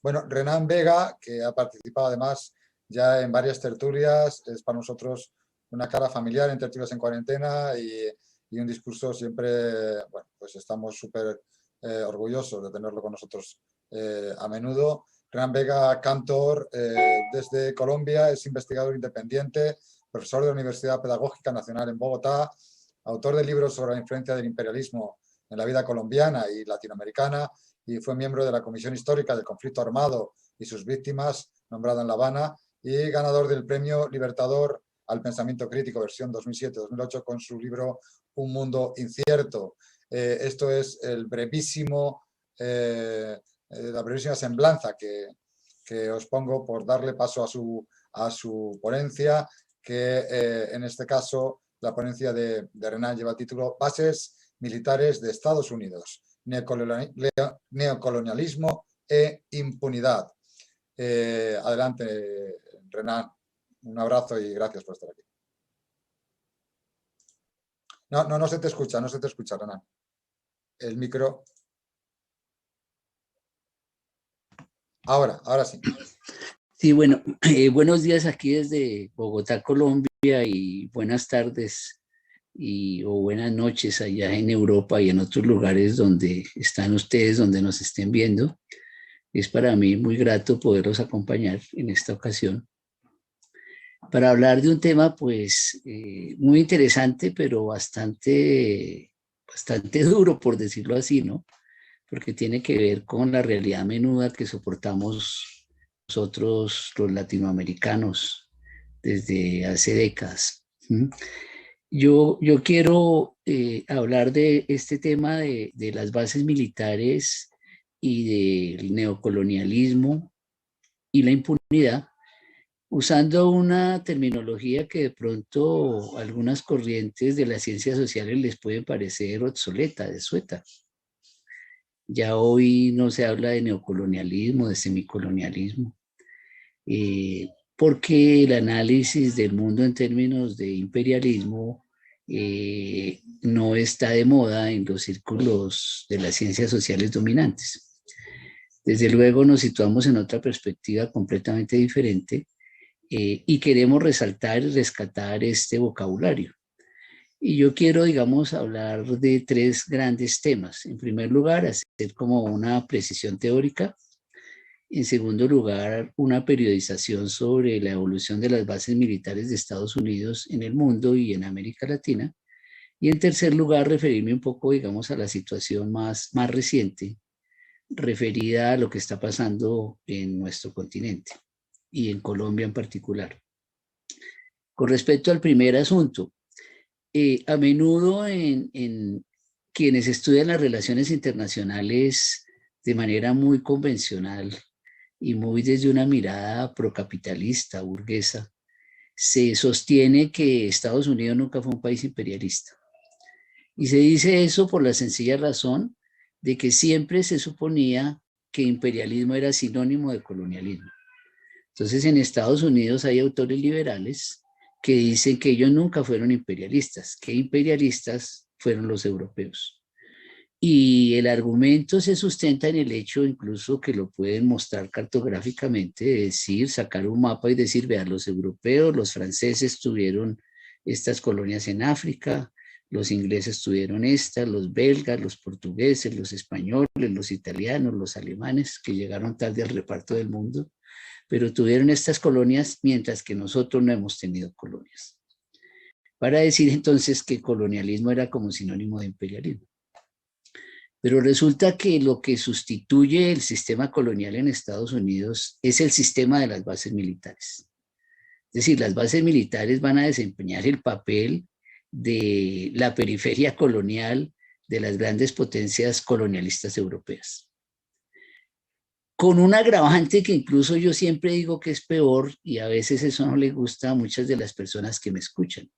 Bueno, Renan Vega, que ha participado además ya en varias tertulias, es para nosotros una cara familiar en Tertulias en Cuarentena y un discurso siempre, bueno, pues estamos súper orgullosos de tenerlo con nosotros a menudo. Renan Vega, cantor desde Colombia, es investigador independiente, profesor de la Universidad Pedagógica Nacional en Bogotá, autor de libros sobre la influencia del imperialismo en la vida colombiana y latinoamericana, y fue miembro de la Comisión Histórica del Conflicto Armado y sus víctimas, nombrada en La Habana, y ganador del Premio Libertador al Pensamiento Crítico, versión 2007-2008, con su libro Un Mundo Incierto. Esto es el brevísimo, la brevísima semblanza que os pongo por darle paso a su ponencia, que en este caso la ponencia de Renan lleva el título Bases militares de Estados Unidos, neocolonialismo e impunidad. Adelante, Renan. Un abrazo y gracias por estar aquí. No se te escucha, Renan. El micro. Ahora sí. Sí, bueno, buenos días aquí desde Bogotá, Colombia, y buenas tardes o buenas noches allá en Europa y en otros lugares donde están ustedes, donde nos estén viendo. Es para mí muy grato poderlos acompañar en esta ocasión para hablar de un tema pues muy interesante, pero bastante duro, por decirlo así, ¿no? Porque tiene que ver con la realidad menuda que soportamos nosotros los latinoamericanos desde hace décadas. Yo quiero hablar de este tema de las bases militares y del neocolonialismo y la impunidad, usando una terminología que de pronto algunas corrientes de las ciencias sociales les pueden parecer obsoleta, desueta. Ya hoy no se habla de neocolonialismo, de semicolonialismo, porque el análisis del mundo en términos de imperialismo no está de moda en los círculos de las ciencias sociales dominantes. Desde luego nos situamos en otra perspectiva completamente diferente y queremos resaltar y rescatar este vocabulario. Y yo quiero, digamos, hablar de tres grandes temas. En primer lugar, hacer como una precisión teórica. En segundo lugar, una periodización sobre la evolución de las bases militares de Estados Unidos en el mundo y en América Latina. Y en tercer lugar, referirme un poco, digamos, a la situación más reciente, referida a lo que está pasando en nuestro continente y en Colombia en particular. Con respecto al primer asunto, a menudo en quienes estudian las relaciones internacionales de manera muy convencional y muy desde una mirada procapitalista, burguesa, se sostiene que Estados Unidos nunca fue un país imperialista. Y se dice eso por la sencilla razón de que siempre se suponía que imperialismo era sinónimo de colonialismo. Entonces, en Estados Unidos hay autores liberales que dicen que ellos nunca fueron imperialistas, que imperialistas fueron los europeos. Y el argumento se sustenta en el hecho, incluso que lo pueden mostrar cartográficamente, de decir, sacar un mapa y decir, vean, los europeos, los franceses tuvieron estas colonias en África, los ingleses tuvieron estas, los belgas, los portugueses, los españoles, los italianos, los alemanes, que llegaron tarde al reparto del mundo, pero tuvieron estas colonias mientras que nosotros no hemos tenido colonias. Para decir entonces que colonialismo era como sinónimo de imperialismo. Pero resulta que lo que sustituye el sistema colonial en Estados Unidos es el sistema de las bases militares. Es decir, las bases militares van a desempeñar el papel de la periferia colonial de las grandes potencias colonialistas europeas. Con un agravante que incluso yo siempre digo que es peor, y a veces eso no le gusta a muchas de las personas que me escuchan.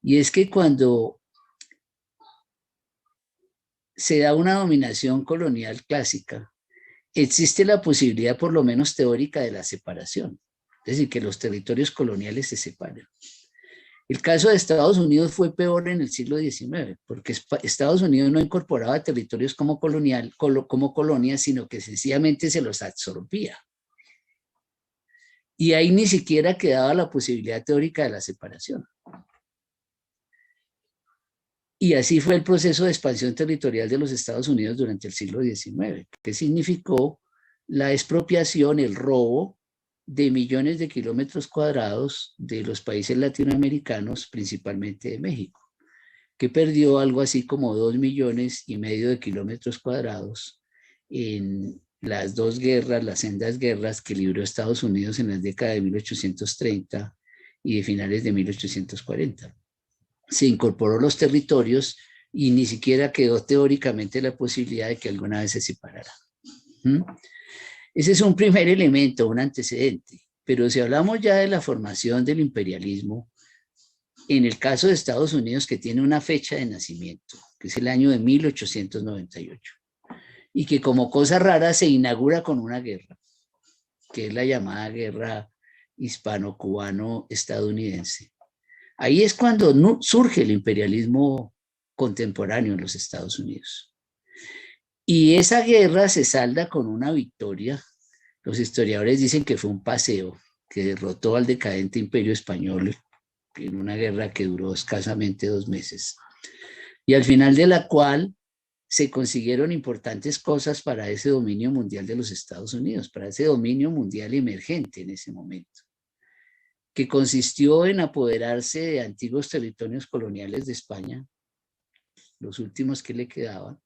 Y es que cuando se da una dominación colonial clásica, existe la posibilidad, por lo menos teórica, de la separación. Es decir, que los territorios coloniales se separen. El caso de Estados Unidos fue peor en el siglo XIX, porque Estados Unidos no incorporaba territorios como colonias, sino que sencillamente se los absorbía. Y ahí ni siquiera quedaba la posibilidad teórica de la separación. Y así fue el proceso de expansión territorial de los Estados Unidos durante el siglo XIX, que significó la expropiación, el robo de millones de kilómetros cuadrados de los países latinoamericanos, principalmente de México, que perdió algo así como 2,5 millones de kilómetros cuadrados en las dos guerras, las sendas guerras que libró Estados Unidos en las décadas de 1830 y de finales de 1840. Se incorporó los territorios y ni siquiera quedó teóricamente la posibilidad de que alguna vez se separara. Ese es un primer elemento, un antecedente. Pero si hablamos ya de la formación del imperialismo, en el caso de Estados Unidos, que tiene una fecha de nacimiento, que es el año de 1898, y que como cosa rara se inaugura con una guerra, que es la llamada guerra hispano-cubano-estadounidense. Ahí es cuando surge el imperialismo contemporáneo en los Estados Unidos. Y esa guerra se salda con una victoria. Los historiadores dicen que fue un paseo, que derrotó al decadente imperio español en una guerra que duró escasamente 2 meses. Y al final de la cual se consiguieron importantes cosas para ese dominio mundial de los Estados Unidos, para ese dominio mundial emergente en ese momento, que consistió en apoderarse de antiguos territorios coloniales de España, los últimos que le quedaban,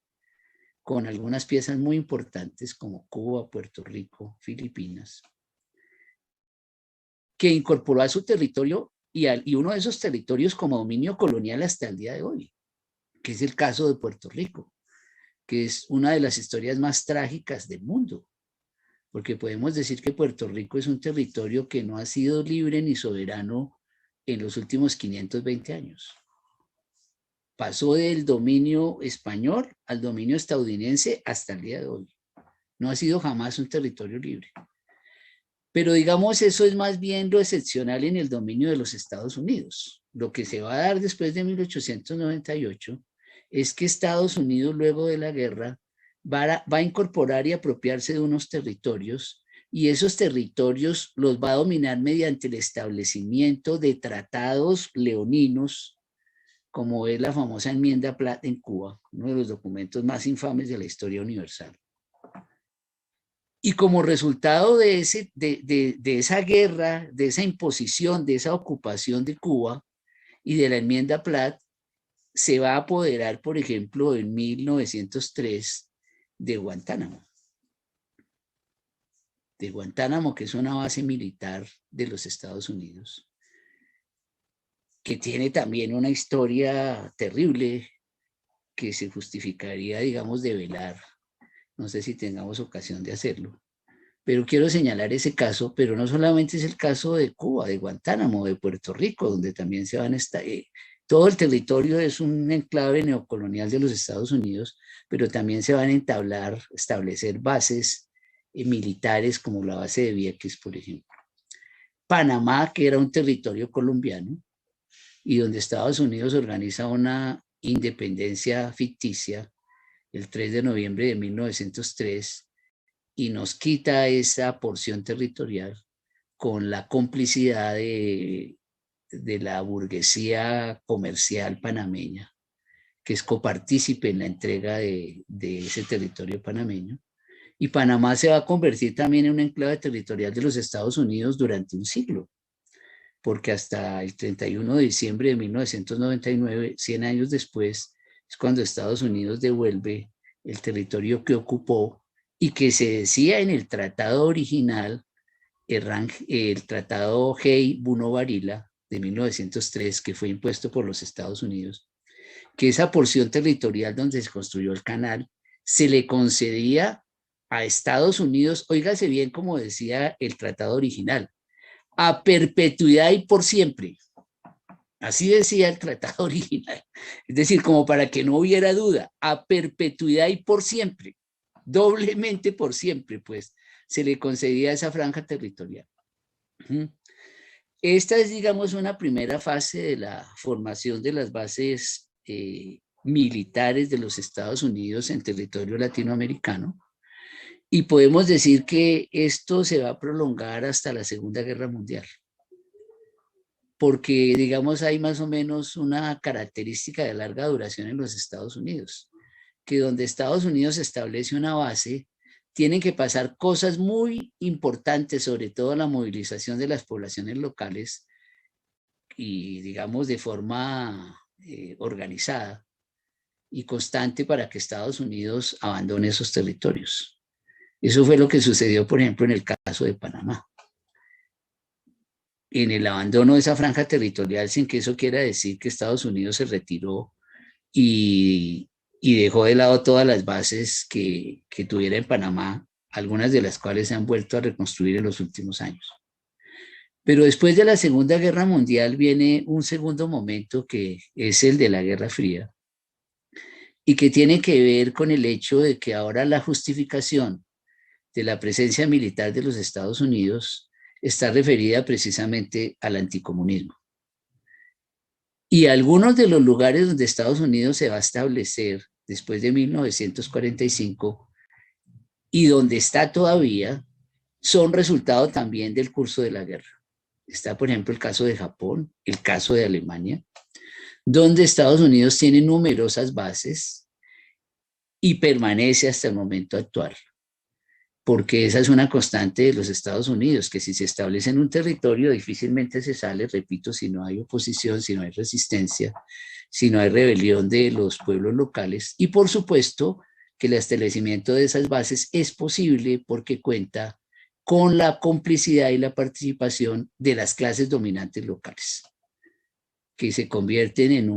con algunas piezas muy importantes como Cuba, Puerto Rico, Filipinas, que incorporó a su territorio y uno de esos territorios como dominio colonial hasta el día de hoy, que es el caso de Puerto Rico, que es una de las historias más trágicas del mundo, porque podemos decir que Puerto Rico es un territorio que no ha sido libre ni soberano en los últimos 520 años. Pasó del dominio español al dominio estadounidense hasta el día de hoy. No ha sido jamás un territorio libre. Pero digamos, eso es más bien lo excepcional en el dominio de los Estados Unidos. Lo que se va a dar después de 1898 es que Estados Unidos, luego de la guerra, va a incorporar y apropiarse de unos territorios, y esos territorios los va a dominar mediante el establecimiento de tratados leoninos, como es la famosa enmienda Platt en Cuba, uno de los documentos más infames de la historia universal. Y como resultado de esa guerra, de esa imposición, de esa ocupación de Cuba y de la enmienda Platt, se va a apoderar, por ejemplo, en 1903 de Guantánamo. De Guantánamo, que es una base militar de los Estados Unidos, que tiene también una historia terrible que se justificaría, digamos, develar. No sé si tengamos ocasión de hacerlo. Pero quiero señalar ese caso, pero no solamente es el caso de Cuba, de Guantánamo, de Puerto Rico, donde también se van a estar, todo el territorio es un enclave neocolonial de los Estados Unidos, pero también se van a establecer bases militares como la base de Vieques, por ejemplo. Panamá, que era un territorio colombiano, y donde Estados Unidos organiza una independencia ficticia el 3 de noviembre de 1903, y nos quita esa porción territorial con la complicidad de la burguesía comercial panameña, que es copartícipe en la entrega de ese territorio panameño. Y Panamá se va a convertir también en un enclave territorial de los Estados Unidos durante un siglo, porque hasta el 31 de diciembre de 1999, 100 años después, es cuando Estados Unidos devuelve el territorio que ocupó y que se decía en el tratado original, el tratado Hay-Buno-Varila de 1903, que fue impuesto por los Estados Unidos, que esa porción territorial donde se construyó el canal se le concedía a Estados Unidos, óigase bien como decía el tratado original, a perpetuidad y por siempre. Así decía el tratado original. Es decir, como para que no hubiera duda, a perpetuidad y por siempre. Doblemente por siempre, pues, se le concedía esa franja territorial. Esta es, digamos, una primera fase de la formación de las bases militares de los Estados Unidos en territorio latinoamericano. Y podemos decir que esto se va a prolongar hasta la Segunda Guerra Mundial, porque, digamos, hay más o menos una característica de larga duración en los Estados Unidos, que donde Estados Unidos establece una base, tienen que pasar cosas muy importantes, sobre todo la movilización de las poblaciones locales y, digamos, de forma organizada y constante para que Estados Unidos abandone esos territorios. Eso fue lo que sucedió, por ejemplo, en el caso de Panamá. En el abandono de esa franja territorial, sin que eso quiera decir que Estados Unidos se retiró y dejó de lado todas las bases que tuviera en Panamá, algunas de las cuales se han vuelto a reconstruir en los últimos años. Pero después de la Segunda Guerra Mundial viene un segundo momento que es el de la Guerra Fría y que tiene que ver con el hecho de que ahora la justificación de la presencia militar de los Estados Unidos está referida precisamente al anticomunismo. Y algunos de los lugares donde Estados Unidos se va a establecer después de 1945 y donde está todavía, son resultado también del curso de la guerra. Está, por ejemplo, el caso de Japón, el caso de Alemania, donde Estados Unidos tiene numerosas bases y permanece hasta el momento actual. Porque esa es una constante de los Estados Unidos, que si se establece en un territorio difícilmente se sale, repito, si no hay oposición, si no hay resistencia, si no hay rebelión de los pueblos locales. Y por supuesto que el establecimiento de esas bases es posible porque cuenta con la complicidad y la participación de las clases dominantes locales, que se convierten en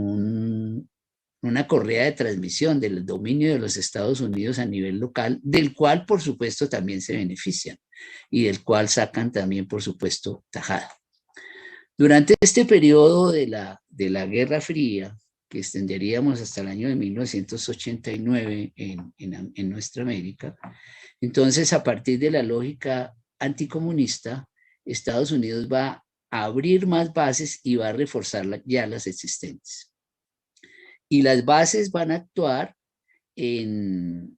una correa de transmisión del dominio de los Estados Unidos a nivel local, del cual, por supuesto, también se benefician y del cual sacan también, por supuesto, tajada. Durante este periodo de la Guerra Fría, que extenderíamos hasta el año de 1989 en nuestra América, entonces, a partir de la lógica anticomunista, Estados Unidos va a abrir más bases y va a reforzar ya las existentes. Y las bases van a actuar en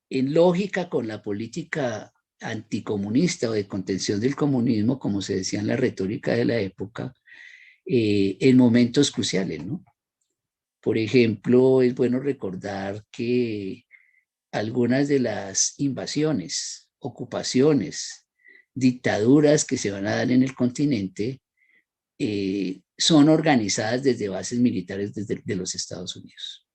lógica con la política anticomunista o de contención del comunismo, como se decía en la retórica de la época, en momentos cruciales, ¿no? Por ejemplo, es bueno recordar que algunas de las invasiones, ocupaciones, dictaduras que se van a dar en el continente son organizadas desde bases militares de los Estados Unidos.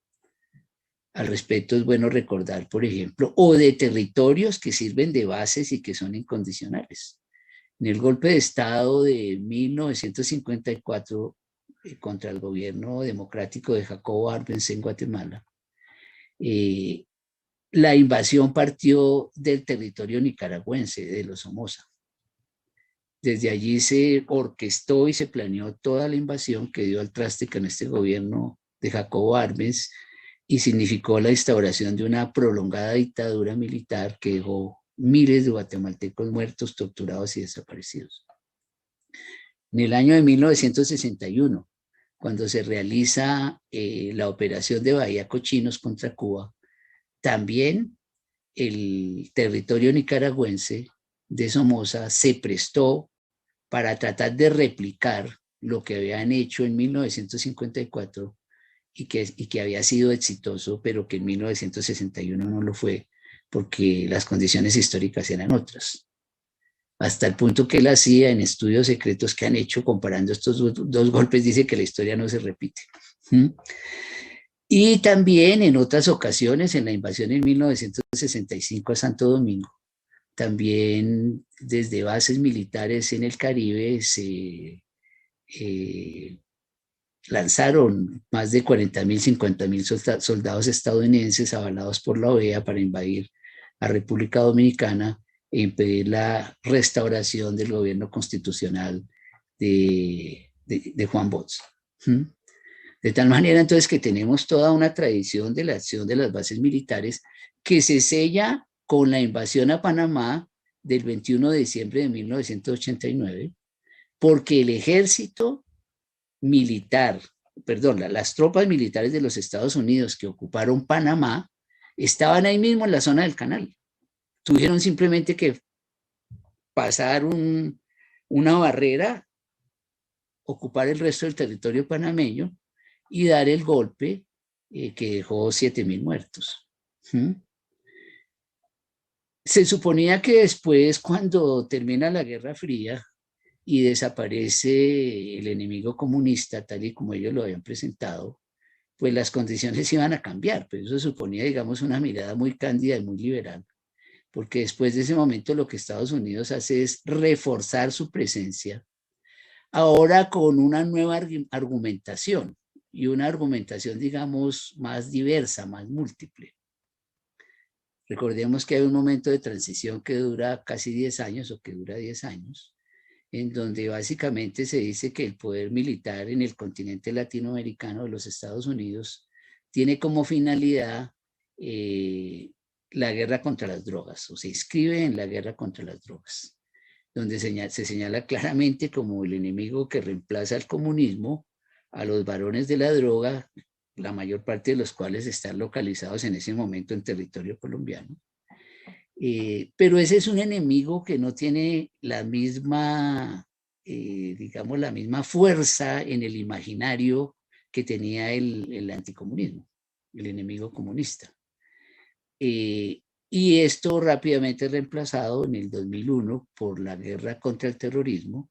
Al respecto es bueno recordar, por ejemplo, o de territorios que sirven de bases y que son incondicionales. En el golpe de Estado de 1954 contra el gobierno democrático de Jacobo Arbenz en Guatemala, la invasión partió del territorio nicaragüense, de los Somoza. Desde allí se orquestó y se planeó toda la invasión que dio al traste con este gobierno de Jacobo Arbenz y significó la instauración de una prolongada dictadura militar que dejó miles de guatemaltecos muertos, torturados y desaparecidos. En el año de 1961, cuando se realiza la operación de Bahía Cochinos contra Cuba, también el territorio nicaragüense de Somoza se prestó para tratar de replicar lo que habían hecho en 1954 y que había sido exitoso, pero que en 1961 no lo fue, porque las condiciones históricas eran otras. Hasta el punto que la CIA, en estudios secretos que han hecho comparando estos dos golpes, dice que la historia no se repite. Y también en otras ocasiones, en la invasión en 1965 a Santo Domingo, también desde bases militares en el Caribe se lanzaron más de 40.000, 50.000 soldados estadounidenses avalados por la OEA para invadir a República Dominicana e impedir la restauración del gobierno constitucional de Juan Bosch. De tal manera entonces que tenemos toda una tradición de la acción de las bases militares que se sella con la invasión a Panamá del 21 de diciembre de 1989 porque el ejército militar, perdón, las tropas militares de los Estados Unidos que ocuparon Panamá estaban ahí mismo en la zona del canal. Tuvieron simplemente que pasar una barrera, ocupar el resto del territorio panameño y dar el golpe que dejó 7.000 muertos. ¿Mm? Se suponía que después, cuando termina la Guerra Fría y desaparece el enemigo comunista, tal y como ellos lo habían presentado, pues las condiciones iban a cambiar, pero eso suponía, digamos, una mirada muy cándida y muy liberal, porque después de ese momento lo que Estados Unidos hace es reforzar su presencia, ahora con una nueva argumentación, y una argumentación, digamos, más diversa, más múltiple. Recordemos que hay un momento de transición que dura casi 10 años o que dura 10 años, en donde básicamente se dice que el poder militar en el continente latinoamericano de los Estados Unidos tiene como finalidad la guerra contra las drogas, o se inscribe en la guerra contra las drogas, donde se señala claramente como el enemigo que reemplaza al comunismo a los varones de la droga, la mayor parte de los cuales están localizados en ese momento en territorio colombiano. Pero ese es un enemigo que no tiene la misma, digamos, la misma fuerza en el imaginario que tenía el anticomunismo, el enemigo comunista. Y esto rápidamente es reemplazado en el 2001 por la guerra contra el terrorismo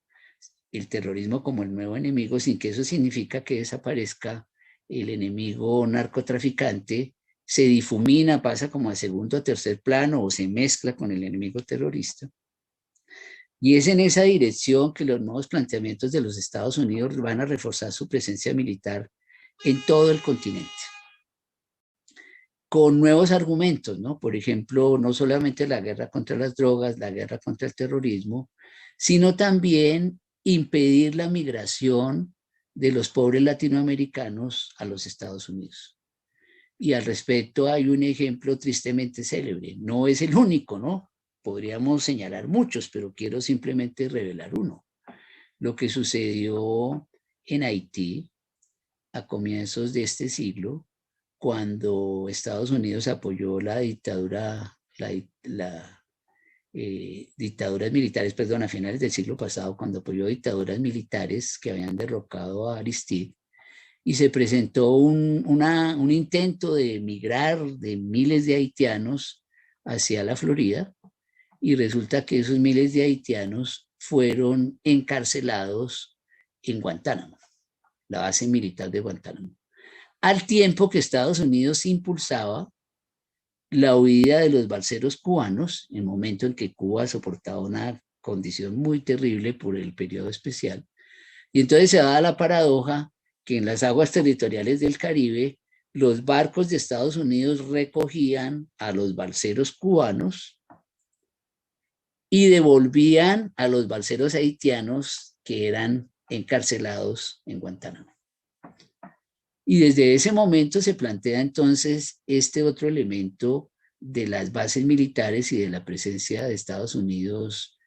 como el nuevo enemigo, sin que eso significa que desaparezca el enemigo narcotraficante, se difumina, pasa como a segundo o tercer plano o se mezcla con el enemigo terrorista. Y es en esa dirección que los nuevos planteamientos de los Estados Unidos van a reforzar su presencia militar en todo el continente, con nuevos argumentos, ¿no? Por ejemplo, no solamente la guerra contra las drogas, la guerra contra el terrorismo, sino también impedir la migración de los pobres latinoamericanos a los Estados Unidos. Y al respecto hay un ejemplo tristemente célebre. No es el único, ¿no? Podríamos señalar muchos, pero quiero simplemente revelar uno. Lo que sucedió en Haití a comienzos de este siglo, cuando Estados Unidos apoyó la dictadura, dictaduras militares, perdón, a finales del siglo pasado, cuando apoyó dictaduras militares que habían derrocado a Aristide, y se presentó un intento de migrar de miles de haitianos hacia la Florida, y resulta que esos miles de haitianos fueron encarcelados en Guantánamo, la base militar de Guantánamo, al tiempo que Estados Unidos impulsaba la huida de los balseros cubanos, en el momento en que Cuba soportaba una condición muy terrible por el periodo especial. Y entonces se da la paradoja que en las aguas territoriales del Caribe, los barcos de Estados Unidos recogían a los balseros cubanos y devolvían a los balseros haitianos que eran encarcelados en Guantánamo. Y desde ese momento se plantea entonces este otro elemento de las bases militares y de la presencia de Estados Unidos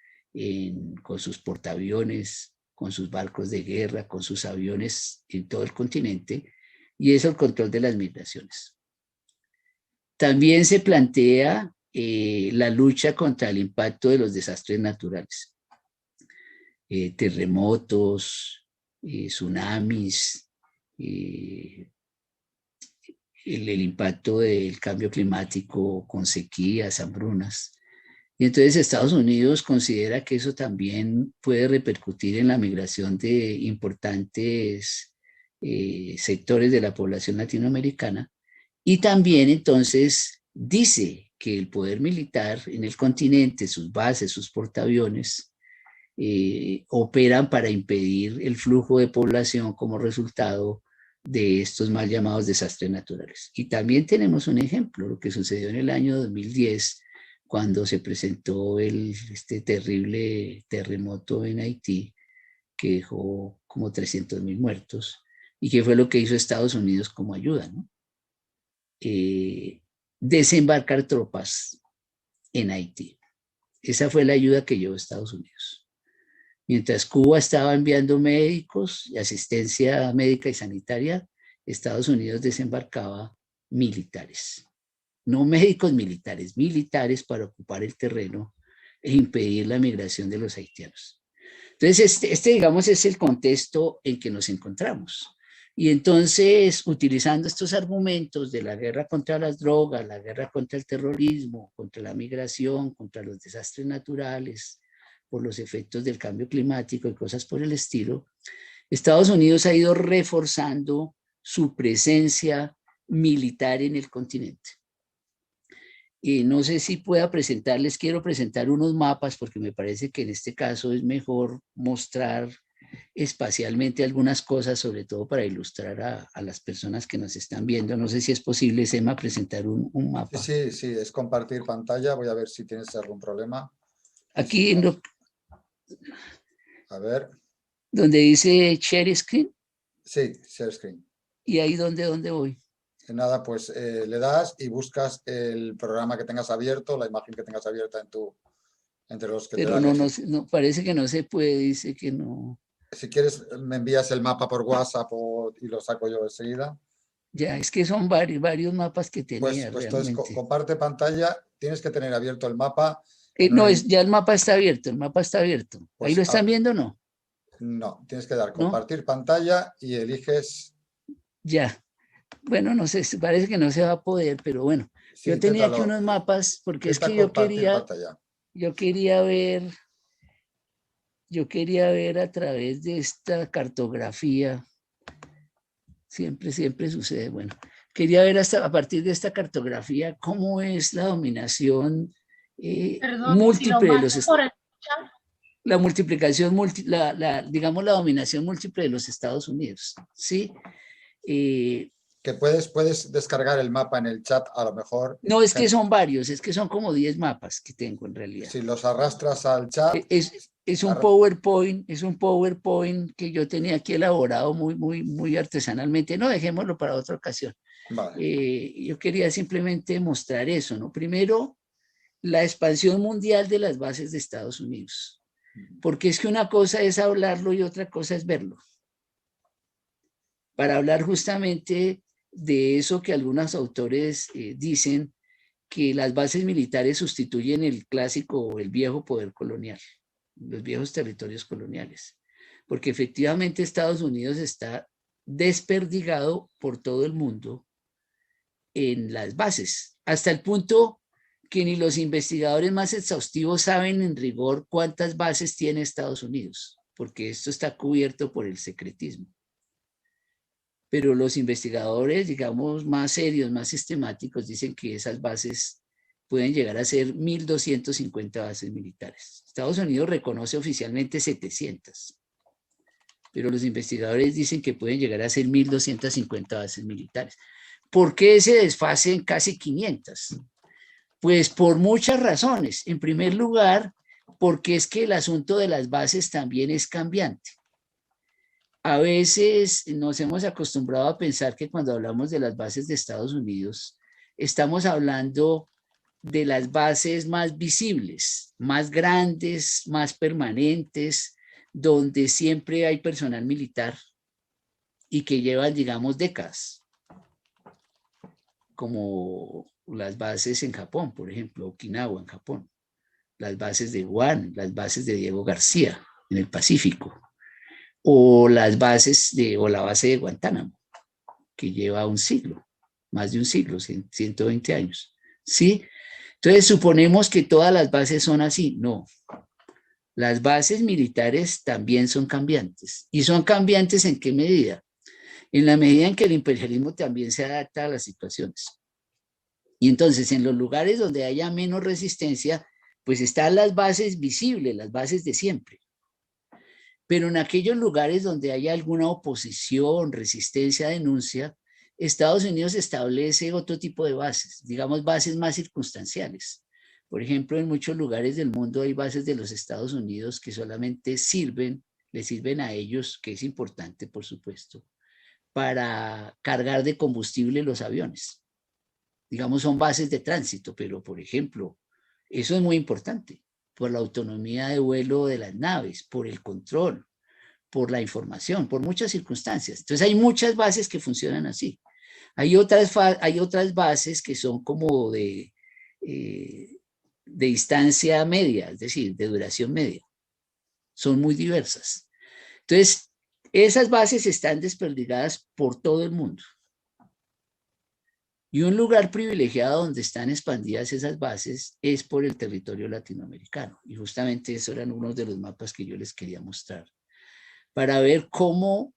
con sus portaaviones, con sus barcos de guerra, con sus aviones en todo el continente, y es el control de las migraciones. También se plantea la lucha contra el impacto de los desastres naturales, terremotos, tsunamis, el impacto del cambio climático con sequías, hambrunas. Y entonces Estados Unidos considera que eso también puede repercutir en la migración de importantes sectores de la población latinoamericana. Y también entonces dice que el poder militar en el continente, sus bases, sus portaaviones, operan para impedir el flujo de población como resultado de estos mal llamados desastres naturales. Y también tenemos un ejemplo, lo que sucedió en el año 2010, cuando se presentó este terrible terremoto en Haití, que dejó como 300.000 muertos, y que fue lo que hizo Estados Unidos como ayuda, ¿no? Desembarcar tropas en Haití. Esa fue la ayuda que llevó Estados Unidos. Mientras Cuba estaba enviando médicos y asistencia médica y sanitaria, Estados Unidos desembarcaba militares. No médicos militares, militares para ocupar el terreno e impedir la migración de los haitianos. Entonces, digamos, es el contexto en que nos encontramos. Y entonces, utilizando estos argumentos de la guerra contra las drogas, la guerra contra el terrorismo, contra la migración, contra los desastres naturales, por los efectos del cambio climático y cosas por el estilo, Estados Unidos ha ido reforzando su presencia militar en el continente. No sé si pueda presentarles, quiero presentar unos mapas porque me parece que en este caso es mejor mostrar espacialmente algunas cosas, sobre todo para ilustrar a las personas que nos están viendo. No sé si es posible, Sema, presentar un mapa. Sí, sí, es compartir pantalla. Voy a ver si tienes algún problema. Aquí, Si no, a ver. Donde dice Share Screen. Sí, Share Screen. ¿Y ahí dónde voy? Nada, pues le das y buscas el programa que tengas abierto, la imagen que tengas abierta entre los que Pero te dan. no, parece que no se puede, dice que no. Si quieres, me envías el mapa por WhatsApp y lo saco yo enseguida. Ya, es que son varios mapas que tenía Pues entonces realmente. comparte pantalla, tienes que tener abierto el mapa. No, ya el mapa está abierto, el mapa está abierto. ¿Ahí Pues, lo están viendo o no? no, tienes que dar ¿No? compartir pantalla y eliges. Ya. Bueno, no sé, parece que no se va a poder, pero bueno. Sí, Yo tenía aquí inténtalo. unos mapas porque es Intenta que compartir pantalla. yo quería ver a través de esta cartografía. Siempre sucede. Bueno, quería ver a partir de esta cartografía cómo es la dominación múltiple de los estados. La multiplicación, digamos, la dominación múltiple de los Estados Unidos, ¿sí? Que puedes descargar el mapa en el chat, a lo mejor. No, es que son varios, es que son como 10 mapas que tengo en realidad. Si los arrastras al chat. Es un PowerPoint que yo tenía aquí elaborado muy artesanalmente. No, dejémoslo para otra ocasión. Vale. Yo quería simplemente mostrar eso, ¿no? Primero, la expansión mundial de las bases de Estados Unidos. Porque es que una cosa es hablarlo y otra cosa es verlo. Para hablar justamente de eso que algunos autores dicen, que las bases militares sustituyen el clásico o el viejo poder colonial, los viejos territorios coloniales. Porque efectivamente Estados Unidos está desperdigado por todo el mundo en las bases, hasta el punto que ni los investigadores más exhaustivos saben en rigor cuántas bases tiene Estados Unidos, porque esto está cubierto por el secretismo. Pero los investigadores, digamos, más serios, más sistemáticos, dicen que esas bases pueden llegar a ser 1.250 bases militares. Estados Unidos reconoce oficialmente 700, pero los investigadores dicen que pueden llegar a ser 1.250 bases militares. ¿Por qué ese desfase en casi 500? Pues por muchas razones. En primer lugar, porque es que el asunto de las bases también es cambiante. A veces nos hemos acostumbrado a pensar que cuando hablamos de las bases de Estados Unidos, estamos hablando de las bases más visibles, más grandes, más permanentes, donde siempre hay personal militar y que llevan, digamos, décadas, como las bases en Japón, por ejemplo, Okinawa en Japón, las bases de Guam, las bases de Diego García en el Pacífico, o las bases o la base de Guantánamo, que lleva un siglo, más de un siglo, 120 años, ¿sí? Entonces, suponemos que todas las bases son así. No. Las bases militares también son cambiantes. ¿Y son cambiantes en qué medida? En la medida en que el imperialismo también se adapta a las situaciones. Y entonces, en los lugares donde haya menos resistencia, pues están las bases visibles, las bases de siempre. Pero en aquellos lugares donde haya alguna oposición, resistencia, denuncia, Estados Unidos establece otro tipo de bases, digamos bases más circunstanciales. Por ejemplo, en muchos lugares del mundo hay bases de los Estados Unidos que solamente le sirven a ellos, que es importante, por supuesto, para cargar de combustible los aviones. Digamos, son bases de tránsito, pero, por ejemplo, eso es muy importante, por la autonomía de vuelo de las naves, por el control, por la información, por muchas circunstancias. Entonces hay muchas bases que funcionan así. Hay otras bases que son como de distancia media, es decir, de duración media. Son muy diversas. Entonces, esas bases están desperdigadas por todo el mundo. Y un lugar privilegiado donde están expandidas esas bases es por el territorio latinoamericano. Y justamente esos eran unos de los mapas que yo les quería mostrar. Para ver cómo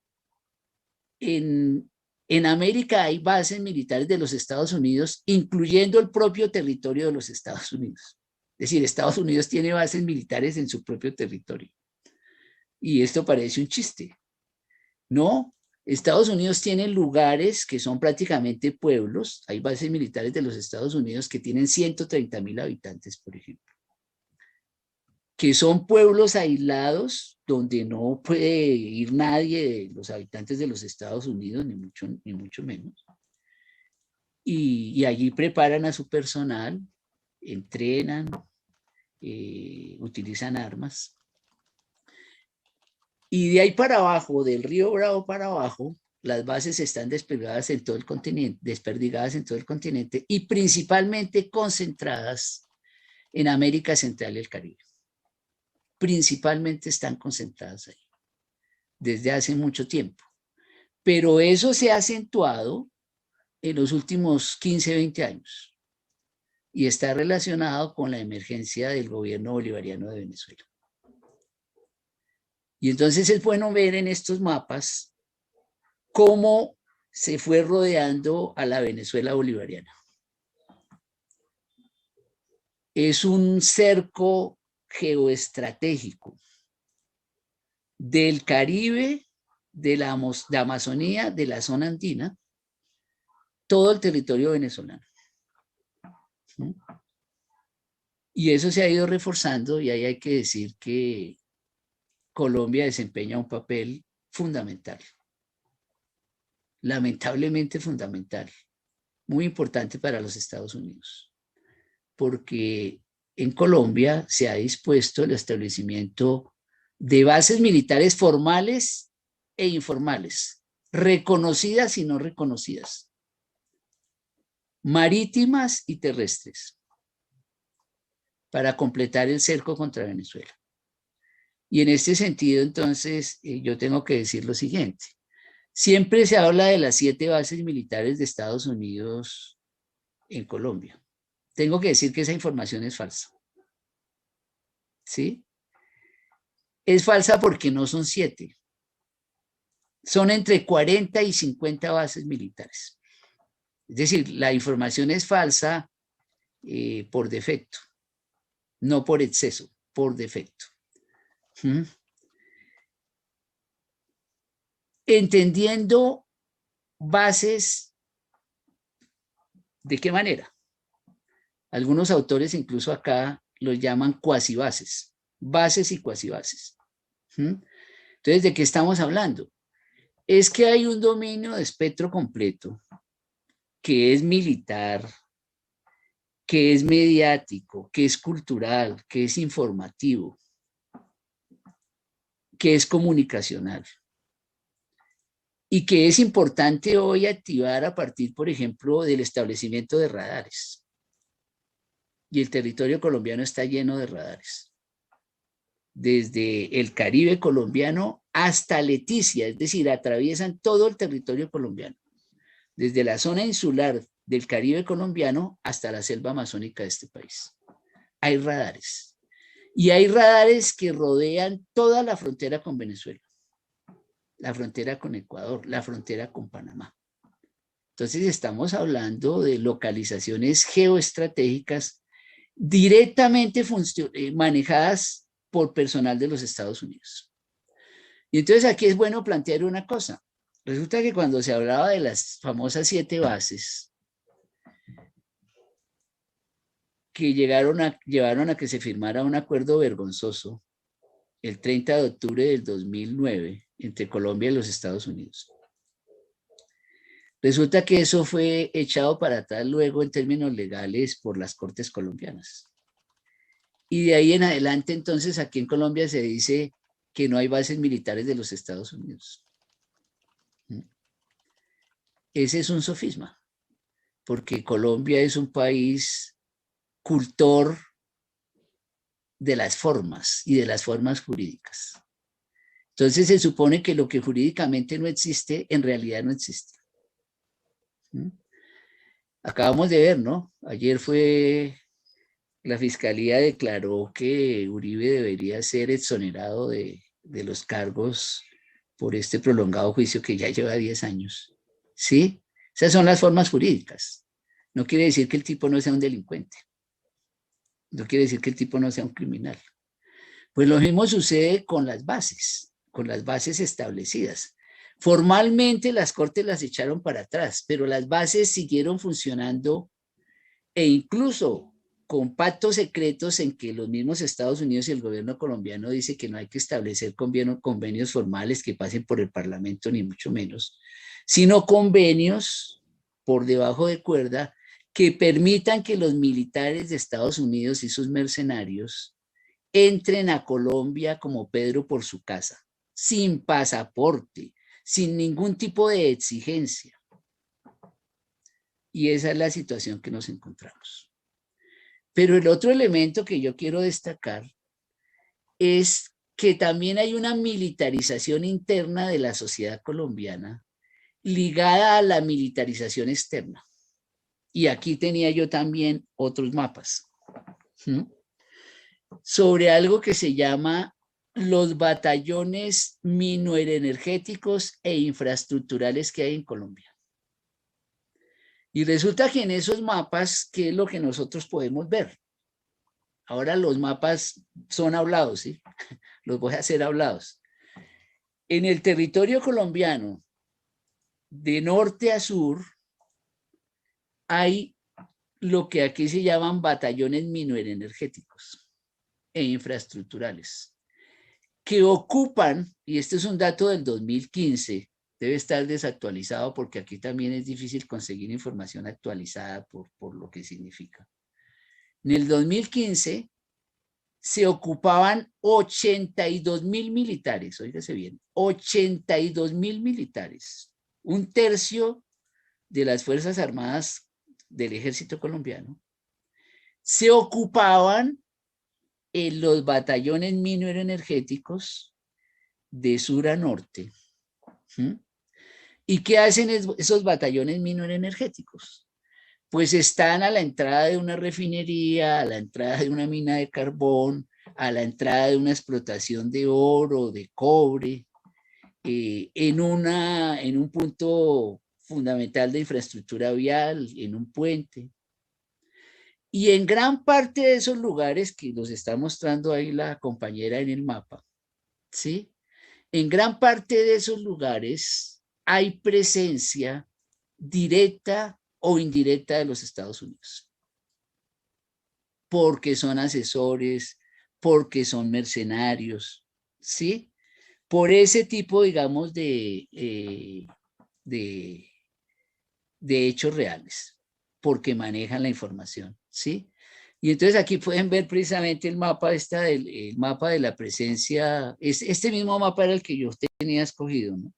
en América hay bases militares de los Estados Unidos, incluyendo el propio territorio de los Estados Unidos. Es decir, Estados Unidos tiene bases militares en su propio territorio. Y esto parece un chiste. No, Estados Unidos tiene lugares que son prácticamente pueblos. Hay bases militares de los Estados Unidos que tienen 130.000 habitantes, por ejemplo. Que son pueblos aislados donde no puede ir nadie de los habitantes de los Estados Unidos, ni mucho menos. Y allí preparan a su personal, entrenan, utilizan armas. Y de ahí para abajo, del río Bravo para abajo, las bases están desperdigadas en todo el continente, y principalmente concentradas en América Central y el Caribe. Principalmente están concentradas ahí, desde hace mucho tiempo. Pero eso se ha acentuado en los últimos 15, 20 años y está relacionado con la emergencia del gobierno bolivariano de Venezuela. Y entonces es bueno ver en estos mapas cómo se fue rodeando a la Venezuela bolivariana. Es un cerco geoestratégico del Caribe, de la Amazonía, de la zona andina, todo el territorio venezolano. ¿Sí? Y eso se ha ido reforzando, y ahí hay que decir que Colombia desempeña un papel fundamental, lamentablemente fundamental, muy importante para los Estados Unidos, porque en Colombia se ha dispuesto el establecimiento de bases militares formales e informales, reconocidas y no reconocidas, marítimas y terrestres, para completar el cerco contra Venezuela. Y en este sentido, entonces, yo tengo que decir lo siguiente. Siempre se habla de las 7 bases militares de Estados Unidos en Colombia. Tengo que decir que esa información es falsa. ¿Sí? Es falsa porque no son 7. Son entre 40 y 50 bases militares. Es decir, la información es falsa por defecto, no por exceso, por defecto. Entendiendo bases, ¿de qué manera? Algunos autores incluso acá los llaman cuasibases, bases y cuasibases. Entonces, ¿de qué estamos hablando? Es que hay un dominio de espectro completo que es militar, que es mediático, que es cultural, que es informativo, que es comunicacional, y que es importante hoy activar a partir, por ejemplo, del establecimiento de radares. Y el territorio colombiano está lleno de radares. Desde el Caribe colombiano hasta Leticia, es decir, atraviesan todo el territorio colombiano. Desde la zona insular del Caribe colombiano hasta la selva amazónica de este país. Hay radares. Y hay radares que rodean toda la frontera con Venezuela, la frontera con Ecuador, la frontera con Panamá. Entonces estamos hablando de localizaciones geoestratégicas directamente manejadas por personal de los Estados Unidos. Y entonces aquí es bueno plantear una cosa. Resulta que cuando se hablaba de las famosas 7 bases que llevaron a que se firmara un acuerdo vergonzoso el 30 de octubre del 2009 entre Colombia y los Estados Unidos. Resulta que eso fue echado para atrás luego en términos legales por las Cortes colombianas. Y de ahí en adelante, entonces, aquí en Colombia se dice que no hay bases militares de los Estados Unidos. Ese es un sofisma, porque Colombia es un país cultor de las formas y de las formas jurídicas. Entonces se supone que lo que jurídicamente no existe, en realidad no existe. Acabamos de ver, ¿no? Ayer la Fiscalía declaró que Uribe debería ser exonerado de los cargos por este prolongado juicio que ya lleva 10 años. ¿Sí? Esas son las formas jurídicas. No quiere decir que el tipo no sea un delincuente. No quiere decir que el tipo no sea un criminal. Pues lo mismo sucede con las bases establecidas. Formalmente las cortes las echaron para atrás, pero las bases siguieron funcionando e incluso con pactos secretos en que los mismos Estados Unidos y el gobierno colombiano dice que no hay que establecer convenios formales que pasen por el Parlamento, ni mucho menos, sino convenios por debajo de cuerda que permitan que los militares de Estados Unidos y sus mercenarios entren a Colombia como Pedro por su casa, sin pasaporte, sin ningún tipo de exigencia. Y esa es la situación que nos encontramos. Pero el otro elemento que yo quiero destacar es que también hay una militarización interna de la sociedad colombiana ligada a la militarización externa. Y aquí tenía yo también otros mapas sobre algo que se llama los batallones minoenergéticos e infraestructurales que hay en Colombia. Y resulta que en esos mapas, ¿qué es lo que nosotros podemos ver? Ahora los mapas son hablados, ¿sí? Los voy a hacer hablados. En el territorio colombiano, de norte a sur, hay lo que aquí se llaman batallones minoenergéticos e infraestructurales, que ocupan, y este es un dato del 2015, debe estar desactualizado porque aquí también es difícil conseguir información actualizada por lo que significa. En el 2015 se ocupaban 82.000 militares, óigase bien, 82.000 militares, un tercio de las Fuerzas Armadas del Ejército colombiano, se ocupaban en los batallones mineroenergéticos de sur a norte. ¿Y qué hacen esos batallones mineroenergéticos? Pues están a la entrada de una refinería, a la entrada de una mina de carbón, a la entrada de una explotación de oro, de cobre, en un punto fundamental de infraestructura vial, en un puente. Y en gran parte de esos lugares que los está mostrando ahí la compañera en el mapa, ¿sí? En gran parte de esos lugares hay presencia directa o indirecta de los Estados Unidos. Porque son asesores, porque son mercenarios, ¿sí? Por ese tipo, digamos, de hechos reales, porque manejan la información, ¿sí? Y entonces aquí pueden ver precisamente el mapa, el mapa de la presencia, este mismo mapa era el que yo tenía escogido, ¿no?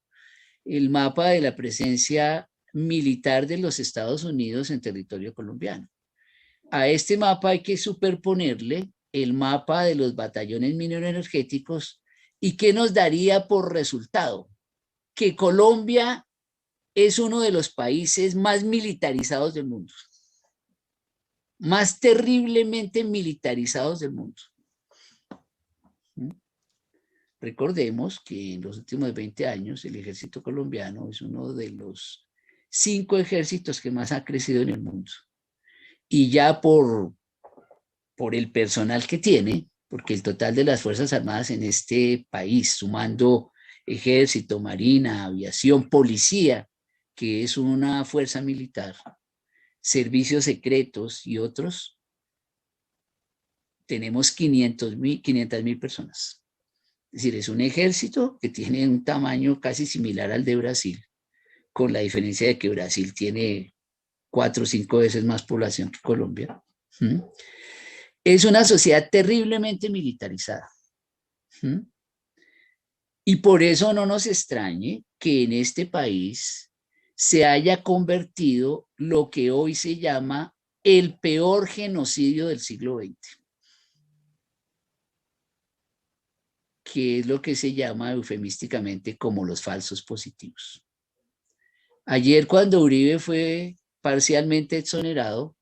El mapa de la presencia militar de los Estados Unidos en territorio colombiano. A este mapa hay que superponerle el mapa de los batallones mineroenergéticos y ¿qué nos daría por resultado? Que Colombia es uno de los países más militarizados del mundo, más terriblemente militarizados del mundo. Recordemos que en los últimos 20 años el ejército colombiano es uno de los 5 ejércitos que más ha crecido en el mundo. Y ya por el personal que tiene, porque el total de las Fuerzas Armadas en este país, sumando ejército, marina, aviación, policía, que es una fuerza militar, servicios secretos y otros, tenemos 500.000 personas. Es decir, es un ejército que tiene un tamaño casi similar al de Brasil, con la diferencia de que Brasil tiene 4 o 5 veces más población que Colombia. es una sociedad terriblemente militarizada. ¿Mm? Y por eso no nos extrañe que en este país se haya convertido lo que hoy se llama el peor genocidio del siglo XX, que es lo que se llama eufemísticamente como los falsos positivos. Ayer, cuando Uribe fue parcialmente exonerado,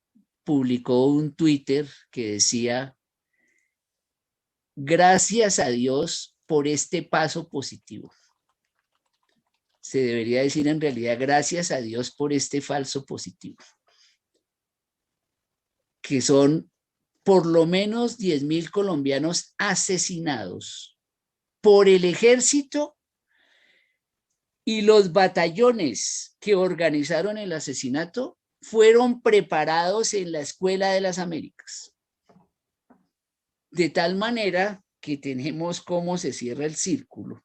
publicó un Twitter que decía: gracias a Dios por este paso positivo. Se debería decir en realidad gracias a Dios por este falso positivo, que son por lo menos 10.000 colombianos asesinados por el ejército y los batallones que organizaron el asesinato fueron preparados en la Escuela de las Américas. De tal manera que tenemos cómo se cierra el círculo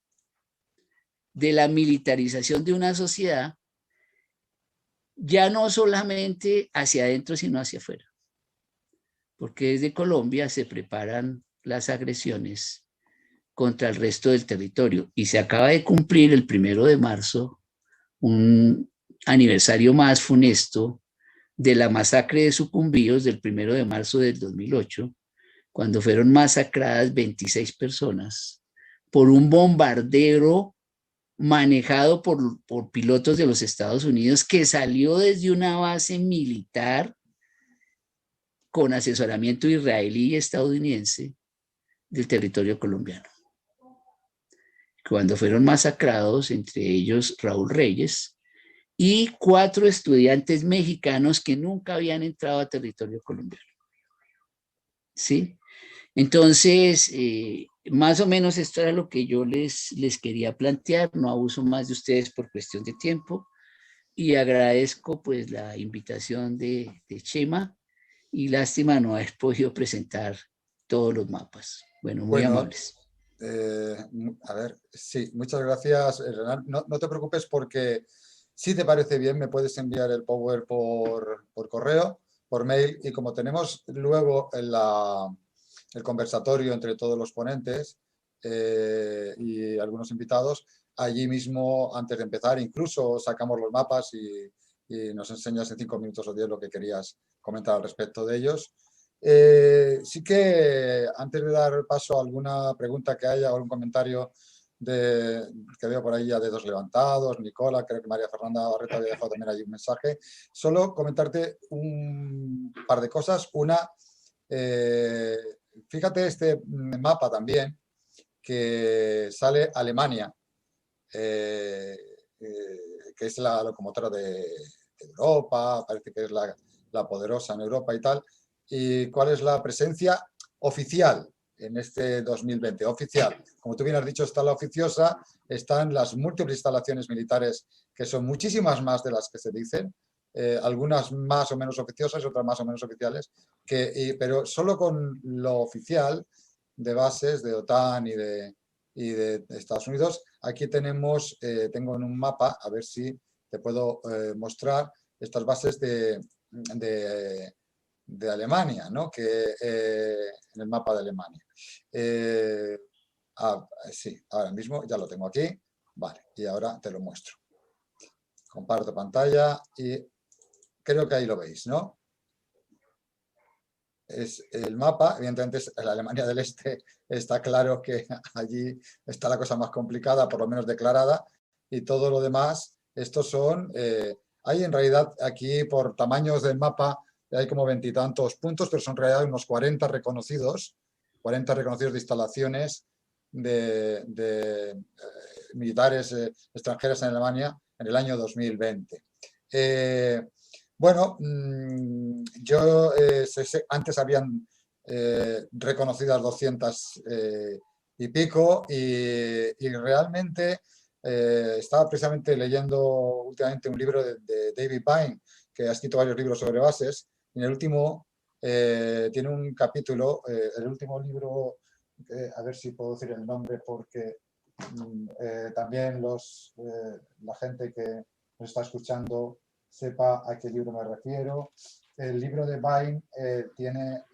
de la militarización de una sociedad, ya no solamente hacia adentro, sino hacia afuera. Porque desde Colombia se preparan las agresiones contra el resto del territorio. Y se acaba de cumplir el 1 de marzo un aniversario más funesto de la masacre de Sucumbíos del 1 de marzo del 2008, cuando fueron masacradas 26 personas por un bombardero manejado por pilotos de los Estados Unidos que salió desde una base militar con asesoramiento israelí y estadounidense del territorio colombiano. Cuando fueron masacrados, entre ellos Raúl Reyes, y 4 estudiantes mexicanos que nunca habían entrado a territorio colombiano. ¿Sí? Entonces, más o menos esto era lo que yo les quería plantear. No abuso más de ustedes por cuestión de tiempo y agradezco pues la invitación de Chema y lástima no haber podido presentar todos los mapas. Bueno, muy Bueno, amables. a ver, sí, muchas gracias, Renan. No te preocupes porque si te parece bien me puedes enviar el Power por correo, por mail, y como tenemos luego el conversatorio entre todos los ponentes y algunos invitados, allí mismo, antes de empezar, incluso sacamos los mapas y nos enseñas en 5 minutos o 10 lo que querías comentar al respecto de ellos. Sí que antes de dar paso a alguna pregunta que haya o algún comentario que veo por ahí ya dedos levantados, Nicola, creo que María Fernanda Barreta había dejado también allí un mensaje, solo comentarte un par de cosas. Una, fíjate este mapa también, que sale Alemania, que es la locomotora de Europa, parece que es la poderosa en Europa y tal. ¿Y cuál es la presencia oficial en este 2020? Oficial. Como tú bien has dicho, está la oficiosa, están las múltiples instalaciones militares, que son muchísimas más de las que se dicen, algunas más o menos oficiosas, otras más o menos oficiales, pero solo con lo oficial de bases de OTAN y de Estados Unidos. Aquí tenemos, tengo en un mapa, a ver si te puedo mostrar estas bases de Alemania, ¿no? En el mapa de Alemania. Sí, ahora mismo ya lo tengo aquí. Vale, y ahora te lo muestro. Comparto pantalla y creo que ahí lo veis, ¿no? Es el mapa, evidentemente en la Alemania del Este está claro que allí está la cosa más complicada, por lo menos declarada, y todo lo demás, estos son, hay en realidad aquí por tamaños del mapa, hay como 20 y tantos puntos, pero son en realidad unos 40 reconocidos de instalaciones de militares extranjeras en Alemania en el año 2020. Bueno, yo antes habían reconocidas 200 y pico y realmente estaba precisamente leyendo últimamente un libro de David Pine, que ha escrito varios libros sobre bases, y en el último tiene un capítulo, el último libro, a ver si puedo decir el nombre porque también la gente que nos está escuchando sepa a qué libro me refiero. El libro de Vine tiene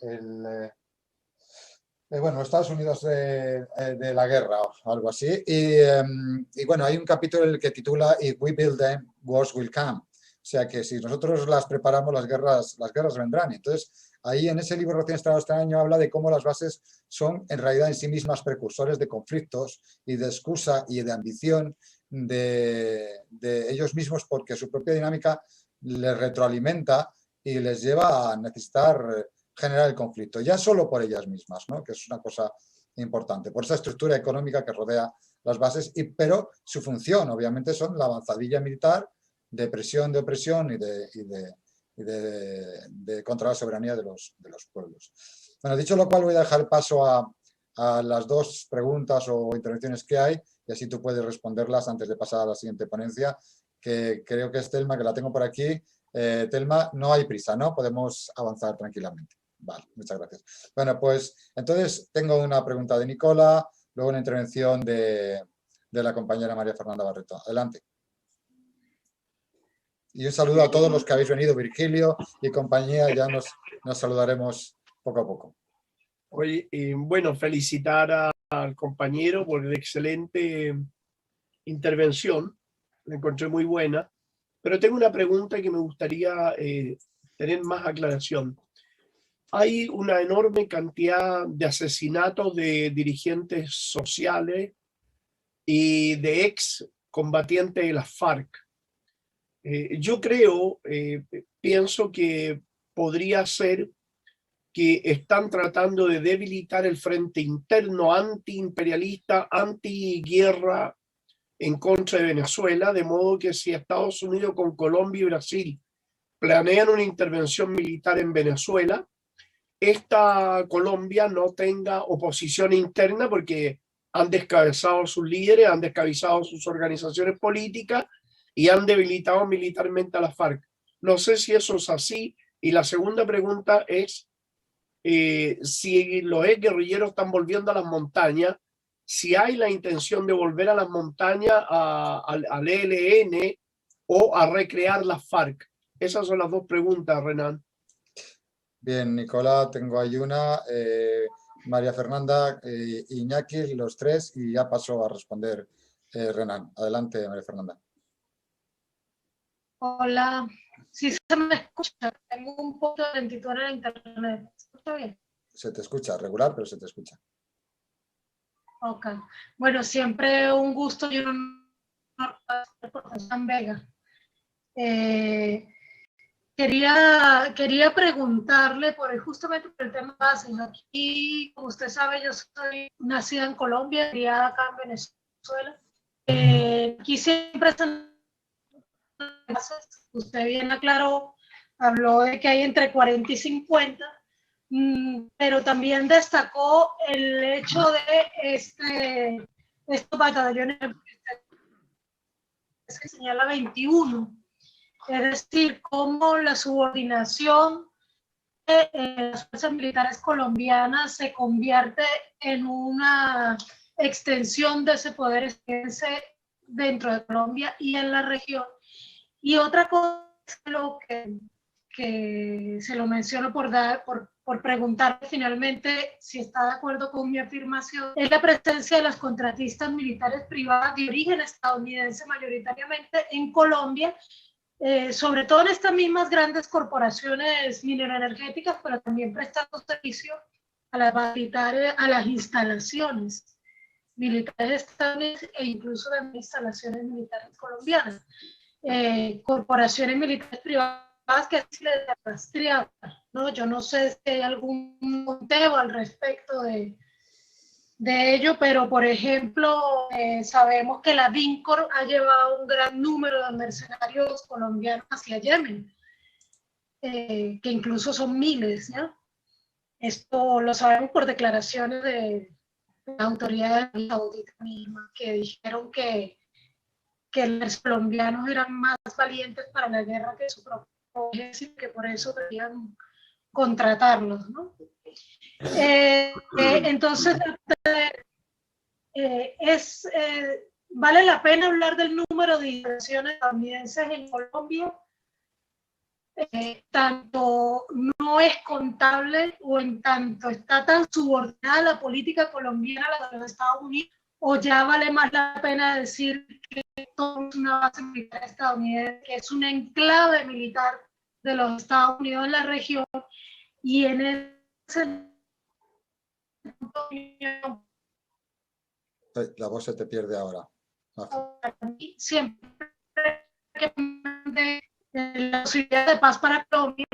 Bueno, Estados Unidos de la guerra o algo así. Y bueno, hay un capítulo en el que titula If we build them, wars will come. O sea que si nosotros las preparamos, las guerras vendrán. Entonces, ahí en ese libro recién estrenado este año habla de cómo las bases son en realidad en sí mismas precursores de conflictos y de excusa y de ambición de ellos mismos, porque su propia dinámica les retroalimenta y les lleva a necesitar generar el conflicto, ya solo por ellas mismas, ¿no? Que es una cosa importante, por esa estructura económica que rodea las bases, pero su función obviamente son la avanzadilla militar de presión, de opresión y de contra la soberanía de los pueblos. Bueno, dicho lo cual, voy a dejar paso a las dos preguntas o intervenciones que hay y así tú puedes responderlas antes de pasar a la siguiente ponencia, que creo que es Telma, que la tengo por aquí. Telma, no hay prisa, ¿no? Podemos avanzar tranquilamente. Vale, muchas gracias. Bueno, pues entonces tengo una pregunta de Nicola, luego una intervención de la compañera María Fernanda Barreto. Adelante. Y un saludo a todos los que habéis venido, Virgilio y compañía, ya nos saludaremos poco a poco. Oye, bueno, felicitar al compañero por la excelente intervención, la encontré muy buena, pero tengo una pregunta que me gustaría tener más aclaración. Hay una enorme cantidad de asesinatos de dirigentes sociales y de ex combatientes de las FARC. Yo creo, pienso que podría ser que están tratando de debilitar el frente interno antiimperialista, antiguerra en contra de Venezuela, de modo que si Estados Unidos con Colombia y Brasil planean una intervención militar en Venezuela, esta Colombia no tenga oposición interna porque han descabezado sus líderes, han descabezado sus organizaciones políticas y han debilitado militarmente a la FARC. No sé si eso es así. Y la segunda pregunta es si los ex guerrilleros están volviendo a las montañas, si hay la intención de volver a las montañas al ELN o a recrear las FARC. Esas son las dos preguntas, Renan. Bien, Nicolás, tengo ahí una, María Fernanda, Iñaki, los tres, y ya paso a responder Renan. Adelante, María Fernanda. Hola, sí se me escucha, tengo un poco de lentitud en el internet. ¿Se escucha bien? Se te escucha, regular, pero se te escucha. Ok, bueno, siempre un gusto y un honor por San Vega. Quería preguntarle justamente por el tema base. Aquí, como usted sabe, yo soy nacida en Colombia, criada acá en Venezuela. Aquí siempre están, usted bien aclaró, habló de que hay entre 40 y 50, pero también destacó el hecho de estos batallones que se señala 21. Es decir, cómo la subordinación de las fuerzas militares colombianas se convierte en una extensión de ese poder estadounidense dentro de Colombia y en la región. Y otra cosa que se lo menciono por preguntar finalmente si está de acuerdo con mi afirmación, es la presencia de las contratistas militares privadas de origen estadounidense mayoritariamente en Colombia, sobre todo en estas mismas grandes corporaciones mineroenergéticas, pero también prestando servicio a las instalaciones militares estadounidenses e incluso de instalaciones militares colombianas. Corporaciones militares privadas que se les rastreaban, ¿no? Yo no sé si hay algún conteo al respecto de ello, pero por ejemplo, sabemos que la DINCOR ha llevado un gran número de mercenarios colombianos hacia Yemen, que incluso son miles, ¿ya? Esto lo sabemos por declaraciones de autoridades sauditas mismas que dijeron que los colombianos eran más valientes para la guerra que su propio ejército, que por eso debían contratarlos, ¿no? Entonces, ¿vale la pena hablar del número de inversiones estadounidenses en Colombia? tanto no es contable o en tanto está tan subordinada la política colombiana a la de los Estados Unidos, o ya vale más la pena decir que esto es una base militar estadounidense, que es un enclave militar de los Estados Unidos en la región, y en ese La voz se te pierde ahora. siempre que la posibilidad de paz para Colombia.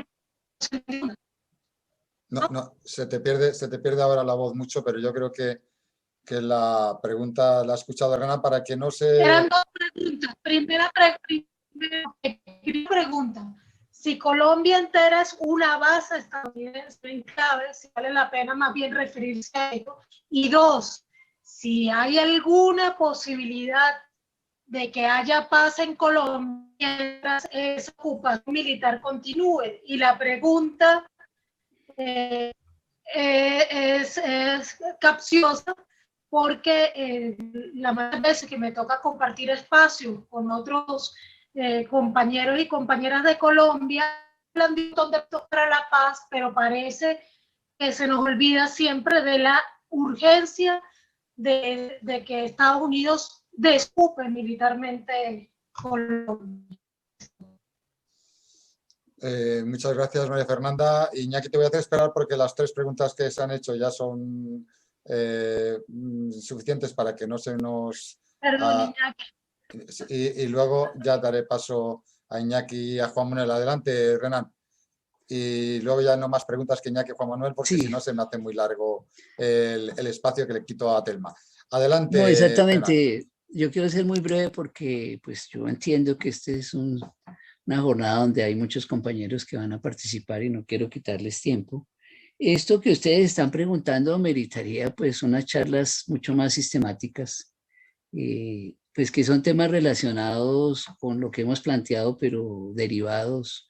No, se te pierde ahora la voz mucho, pero yo creo que la pregunta la ha escuchado Hernán para que no se... Eran dos preguntas. Primera pregunta. Si Colombia entera es una base estadounidense en clave, si vale la pena más bien referirse a ello. Y dos, si hay alguna posibilidad de que haya paz en Colombia mientras esa ocupación militar continúe. Y la pregunta es capciosa porque la mayoría de veces que me toca compartir espacio con otros compañeros y compañeras de Colombia, hablan de un montón de actos para la paz, pero parece que se nos olvida siempre de la urgencia de que Estados Unidos desocupe militarmente Colombia. Muchas gracias, María Fernanda. Iñaki, te voy a hacer esperar porque las 3 preguntas que se han hecho ya son suficientes para que no se nos... Perdón, Iñaki. Y luego ya daré paso a Iñaki y a Juan Manuel. Adelante, Renan. Y luego ya no más preguntas que Iñaki y Juan Manuel, porque si no se me hace muy largo el espacio que le quito a Telma. Adelante. No, exactamente. Renan. Yo quiero ser muy breve porque pues yo entiendo que este es una jornada donde hay muchos compañeros que van a participar y no quiero quitarles tiempo. Esto que ustedes están preguntando meritaría pues unas charlas mucho más sistemáticas, pues que son temas relacionados con lo que hemos planteado, pero derivados,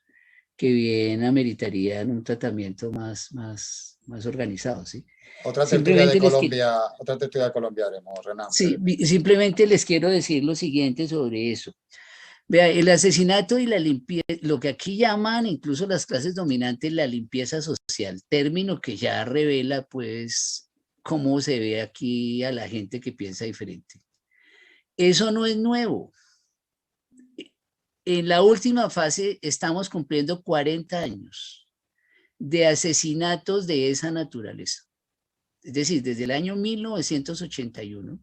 que bien ameritarían un tratamiento más organizado, ¿sí? Otra tertulia de Colombia haremos, Renan. Sí, simplemente les quiero decir lo siguiente sobre eso. Vea, el asesinato y la limpieza, lo que aquí llaman incluso las clases dominantes la limpieza social, término que ya revela pues cómo se ve aquí a la gente que piensa diferente. Eso no es nuevo. En la última fase estamos cumpliendo 40 años de asesinatos de esa naturaleza. Es decir, desde el año 1981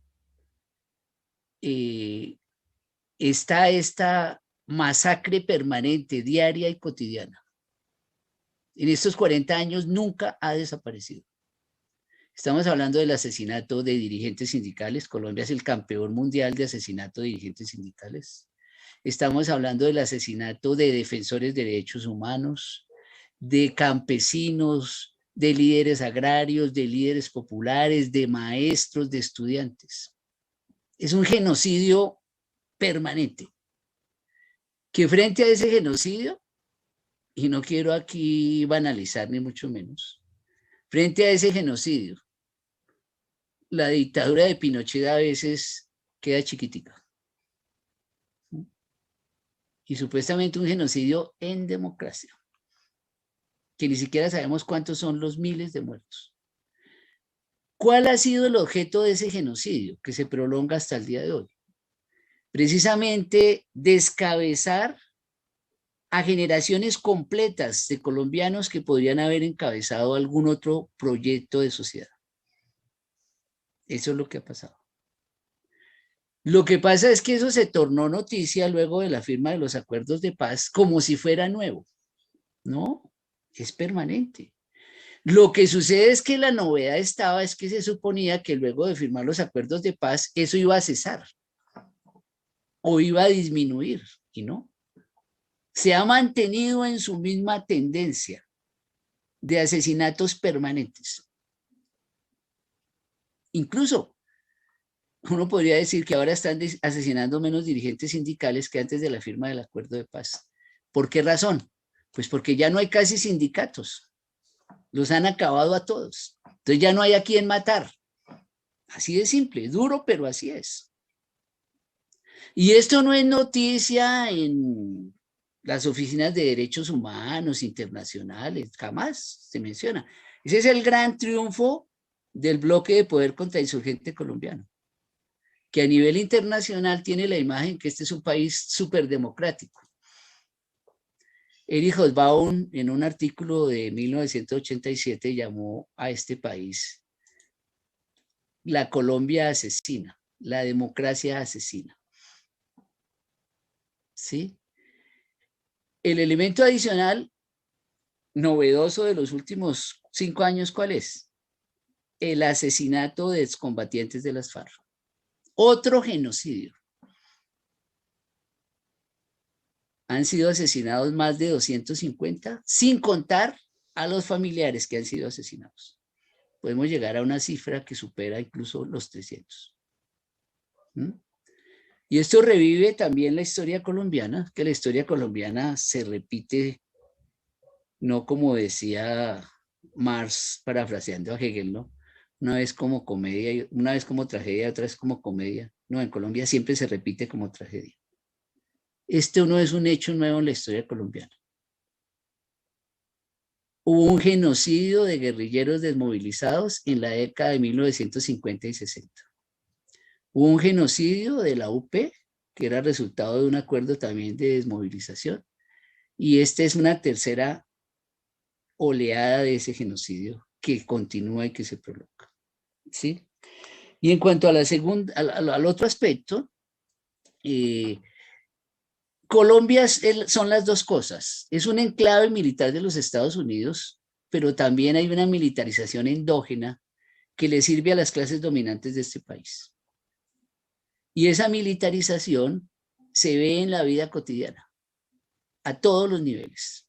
está esta masacre permanente, diaria y cotidiana. En estos 40 años nunca ha desaparecido. Estamos hablando del asesinato de dirigentes sindicales. Colombia es el campeón mundial de asesinato de dirigentes sindicales. Estamos hablando del asesinato de defensores de derechos humanos, de campesinos, de líderes agrarios, de líderes populares, de maestros, de estudiantes. Es un genocidio permanente. Que frente a ese genocidio, y no quiero aquí banalizar ni mucho menos, frente a ese genocidio, la dictadura de Pinochet a veces queda chiquitica. Y supuestamente un genocidio en democracia, que ni siquiera sabemos cuántos son los miles de muertos. ¿Cuál ha sido el objeto de ese genocidio que se prolonga hasta el día de hoy? Precisamente descabezar a generaciones completas de colombianos que podrían haber encabezado algún otro proyecto de sociedad. Eso es lo que ha pasado. Lo que pasa es que eso se tornó noticia luego de la firma de los acuerdos de paz como si fuera nuevo. No, es permanente. Lo que sucede es que la novedad es que se suponía que luego de firmar los acuerdos de paz eso iba a cesar o iba a disminuir, y no. Se ha mantenido en su misma tendencia de asesinatos permanentes. Incluso uno podría decir que ahora están asesinando menos dirigentes sindicales que antes de la firma del acuerdo de paz. ¿Por qué razón? Pues porque ya no hay casi sindicatos. Los han acabado a todos. Entonces ya no hay a quién matar. Así de simple, duro, pero así es. Y esto no es noticia en Las oficinas de derechos humanos internacionales, jamás se menciona. Ese es el gran triunfo del bloque de poder contrainsurgente colombiano, que a nivel internacional tiene la imagen que este es un país súper democrático. Erich Hobsbawm, en un artículo de 1987, llamó a este país la Colombia asesina, la democracia asesina. ¿Sí? El elemento adicional novedoso de los últimos 5 años, ¿cuál es? El asesinato de excombatientes de las FARC. Otro genocidio. Han sido asesinados más de 250, sin contar a los familiares que han sido asesinados. Podemos llegar a una cifra que supera incluso los 300. Y esto revive también la historia colombiana, que la historia colombiana se repite, no como decía Marx, parafraseando a Hegel, ¿no? Una vez como comedia, una vez como tragedia, otra vez como comedia. No, en Colombia siempre se repite como tragedia. Este no es un hecho nuevo en la historia colombiana. Hubo un genocidio de guerrilleros desmovilizados en la década de 1950 y 60. Hubo un genocidio de la UP, que era resultado de un acuerdo también de desmovilización. Y esta es una tercera oleada de ese genocidio que continúa y que se prolonga. ¿Sí? Y en cuanto a la segunda, al otro aspecto, Colombia son las dos cosas. Es un enclave militar de los Estados Unidos, pero también hay una militarización endógena que le sirve a las clases dominantes de este país. Y esa militarización se ve en la vida cotidiana, a todos los niveles.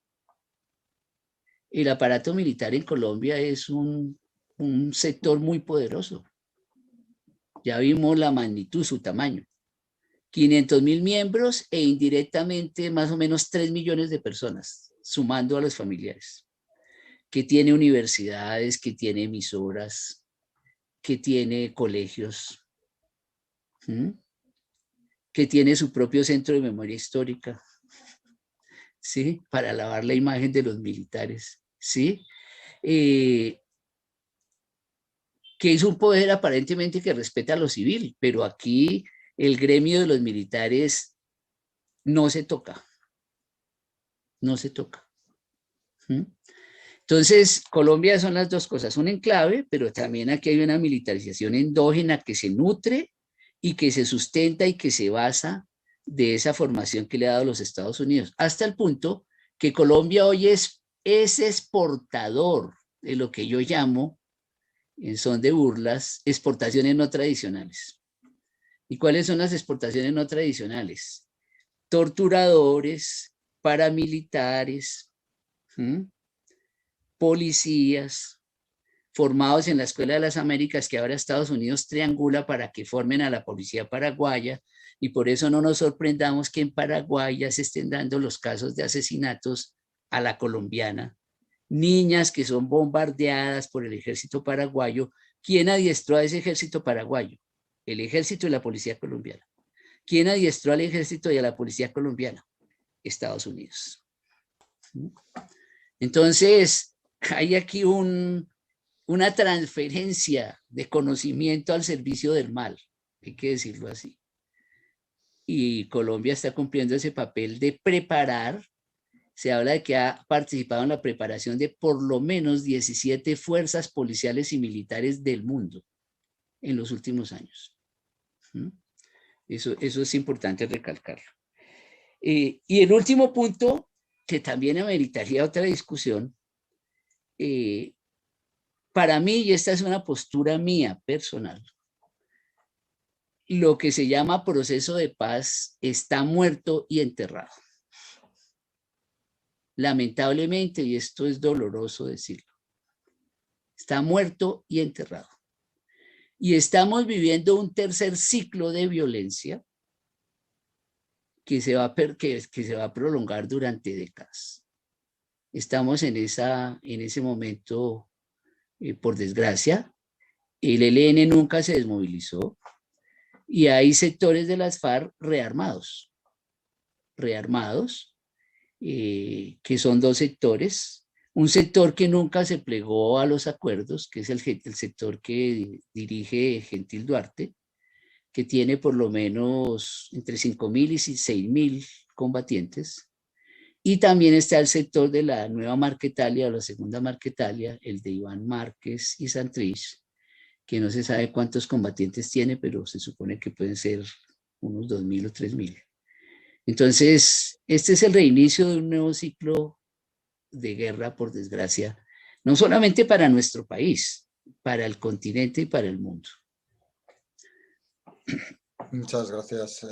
El aparato militar en Colombia es un sector muy poderoso. Ya vimos la magnitud, su tamaño. 500.000 miembros e indirectamente más o menos 3 millones de personas, sumando a los familiares, que tiene universidades, que tiene emisoras, que tiene colegios, que tiene su propio centro de memoria histórica, ¿sí? Para lavar la imagen de los militares, ¿sí? Que es un poder aparentemente que respeta a lo civil, pero aquí el gremio de los militares no se toca. No se toca. Entonces, Colombia son las dos cosas, un enclave, pero también aquí hay una militarización endógena que se nutre y que se sustenta y que se basa de esa formación que le ha dado los Estados Unidos, hasta el punto que Colombia hoy es exportador de lo que yo llamo, en son de burlas, exportaciones no tradicionales. ¿Y cuáles son las exportaciones no tradicionales? Torturadores, paramilitares, policías, formados en la Escuela de las Américas, que ahora Estados Unidos triangula para que formen a la policía paraguaya, y por eso no nos sorprendamos que en Paraguay ya se estén dando los casos de asesinatos a la colombiana, niñas que son bombardeadas por el ejército paraguayo. ¿Quién adiestró a ese ejército paraguayo? El ejército y la policía colombiana. ¿Quién adiestró al ejército y a la policía colombiana? Estados Unidos. Entonces, hay aquí una transferencia de conocimiento al servicio del mal, hay que decirlo así. Y Colombia está cumpliendo ese papel de preparar. Se habla de que ha participado en la preparación de por lo menos 17 fuerzas policiales y militares del mundo en los últimos años. Eso es importante recalcarlo. Y el último punto, que también ameritaría otra discusión, para mí, y esta es una postura mía personal, lo que se llama proceso de paz está muerto y enterrado. Lamentablemente, y esto es doloroso decirlo, está muerto y enterrado. Y estamos viviendo un tercer ciclo de violencia que se va a prolongar durante décadas. Estamos en ese momento, por desgracia. El ELN nunca se desmovilizó y hay sectores de las FARC rearmados, que son dos sectores. Un sector que nunca se plegó a los acuerdos, que es el sector que dirige Gentil Duarte, que tiene por lo menos entre 5.000 y 6.000 combatientes. Y también está el sector de la nueva Marquetalia o la segunda Marquetalia, el de Iván Márquez y Santrich, que no se sabe cuántos combatientes tiene, pero se supone que pueden ser unos 2.000 o 3.000. Entonces, este es el reinicio de un nuevo ciclo de guerra, por desgracia, no solamente para nuestro país, para el continente y para el mundo. Muchas gracias.